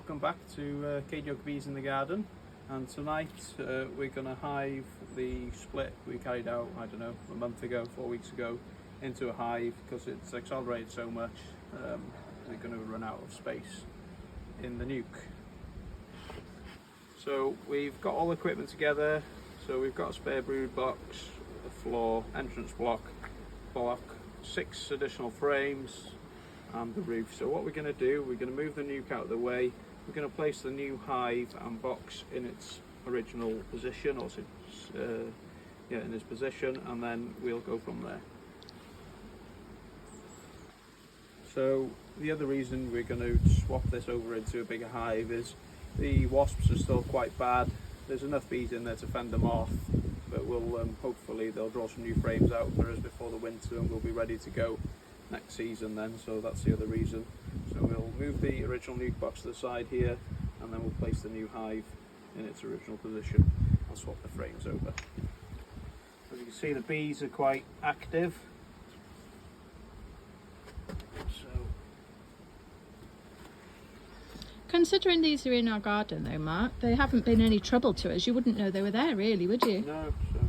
welcome back to Yoke Bees in the Garden, and tonight we're going to hive the split we carried out, I don't know, a month ago, 4 weeks ago, into a hive because it's accelerated so much. We're going to run out of space in the nuke. So we've got all the equipment together. So we've got a spare brood box, a floor, entrance block, 6 additional frames and the roof. So what we're going to do, we're going to move the nuke out of the way. We're going to place the new hive and box in its original position, or in its position, and then we'll go from there. So the other reason we're going to swap this over into a bigger hive is the wasps are still quite bad. There's enough bees in there to fend them off, but we'll hopefully they'll draw some new frames out for us before the winter, and we'll be ready to go next season then. So that's the other reason. So we'll move the original nuke box to the side here, and then we'll place the new hive in its original position. I'll swap the frames over. As you can see, the bees are quite active. Considering these are in our garden though, Mark, they haven't been any trouble to us. You wouldn't know they were there really, would you? No, so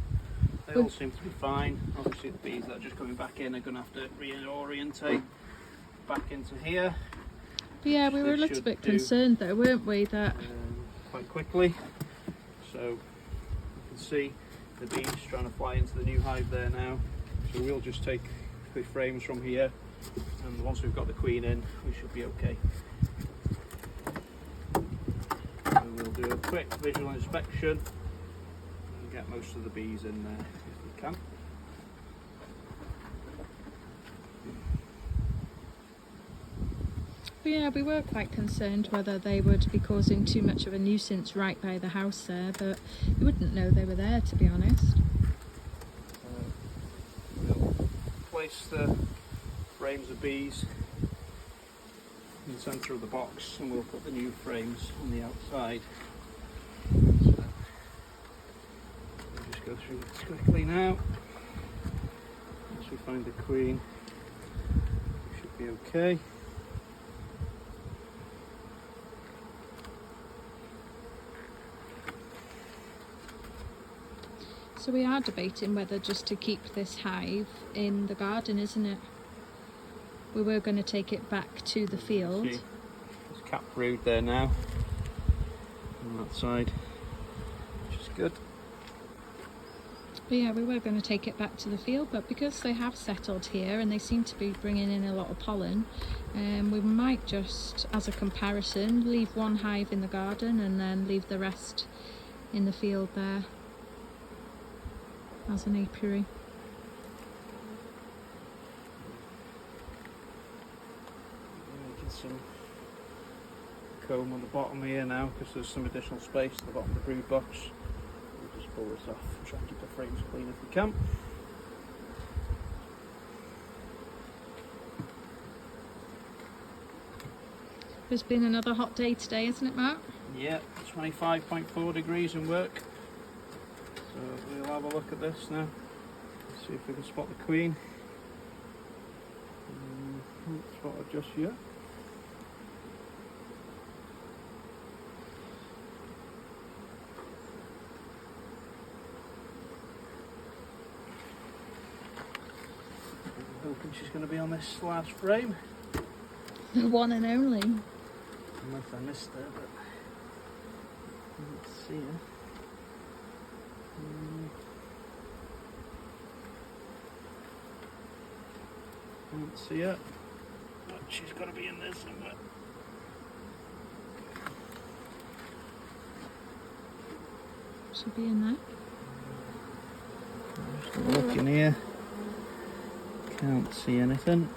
they all seem to be fine. Obviously the bees that are just coming back in are going to have to reorientate back into here. Yeah, we were a little bit concerned though, weren't we, that quite quickly. So you can see the bees trying to fly into the new hive there now. So we'll just take the frames from here, and once we've got the queen in, we should be okay. So we'll do a quick visual inspection and get most of the bees in there if we can. yeah, we were quite concerned whether they would be causing too much of a nuisance right by the house there, but you wouldn't know they were there, to be honest. We'll place the frames of bees in the centre of the box, and we'll put the new frames on the outside. So we'll just go through this quickly now. Once we find the queen, we should be okay. So we are debating whether just to keep this hive in the garden, isn't it? We were going to take it back to the field. There's cap brood there now on that side, which is good. But yeah, we were going to take it back to the field, but because they have settled here and they seem to be bringing in a lot of pollen, we might just, as a comparison, leave one hive in the garden and then leave the rest in the field there as an apiary. Making some comb on the bottom here now because there's some additional space at the bottom of the brood box. We'll just pull this off and try and keep the frames clean if we can. It's been another hot day today, isn't it, Mark? Yeah, 25.4 degrees in work. So we'll have a look at this now. Let's see if we can spot the queen. Not spotted just yet. I'm hoping she's going to be on this last frame. The one and only. Unless I missed her, but I didn't see her. Can't see her, but she's got to be in there somewhere. Should be in there. Just have a look in here. Can't see anything.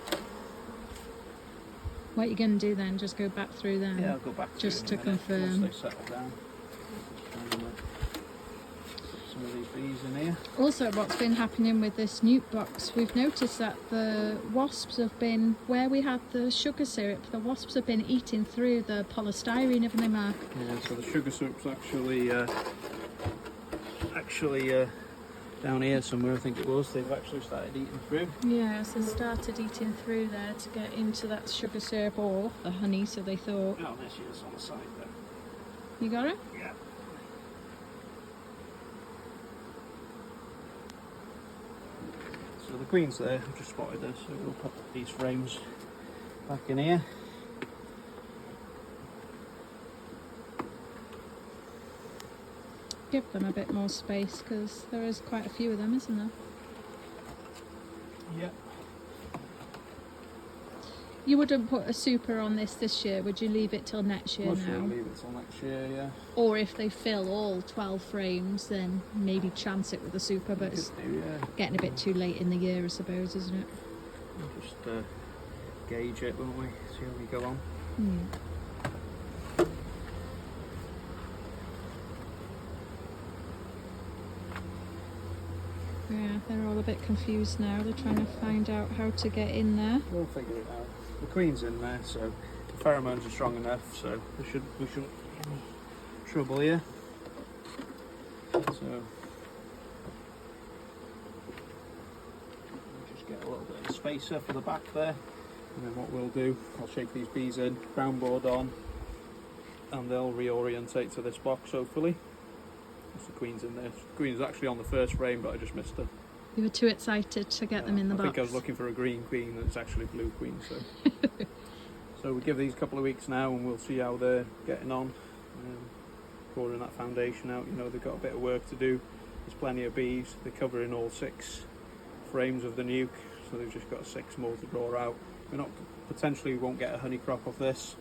What are you going to do then? Just go back through there? Yeah, I'll go back through just to in a minute, confirm. once they settle down. Some of these bees in here. Also, what's been happening with this nuke box, we've noticed that the wasps have been, where we had the sugar syrup, the wasps have been eating through the polystyrene, haven't they, Mark? Yeah, so the sugar syrup's actually down here somewhere, I think it was, they've actually started eating through. Yeah, so they started eating through there to get into that sugar syrup or the honey, so they thought. Oh, there she is on the side there. You got it? Yeah. So the queen's there, I've just spotted her, so we'll put these frames back in here. Give them a bit more space because there is quite a few of them, isn't there? Yeah. You wouldn't put a super on this year, would you leave it till next year We'll now? leave it till next year, yeah. Or if they fill all 12 frames, then maybe chance it with a super, but it's getting a bit too late in the year, I suppose, isn't it? We'll just gauge it, won't we? See how we go on. Yeah, they're all a bit confused now. They're trying to find out how to get in there. We'll figure it out. The queen's in there, so the pheromones are strong enough, so we shouldn't have any trouble here. So we'll just get a little bit of spacer for the back there, and then what we'll do, I'll shake these bees in, ground board on, and they'll reorientate to this box hopefully. That's the queen's in there. The queen's actually on the first frame, but I just missed her. You were too excited to get them in the box. I think I was looking for a green queen, and it's actually blue queen. So, so we give these a couple of weeks now, and we'll see how they're getting on. Pouring that foundation out, you know, they've got a bit of work to do. There's plenty of bees. They're covering all 6 frames of the nuke, so they've just got 6 more to draw out. We're not potentially won't get a honey crop off this,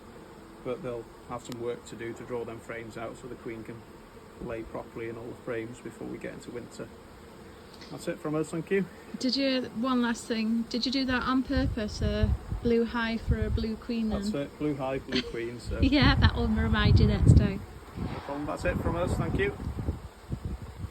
but they'll have some work to do to draw them frames out, so the queen can lay properly in all the frames before we get into winter. That's it from us, thank you. One last thing, did you do that on purpose, a blue hive for a blue queen then? That's it, blue hive, blue queen. So Yeah, that will remind you next time. no problem. That's it from us, thank you.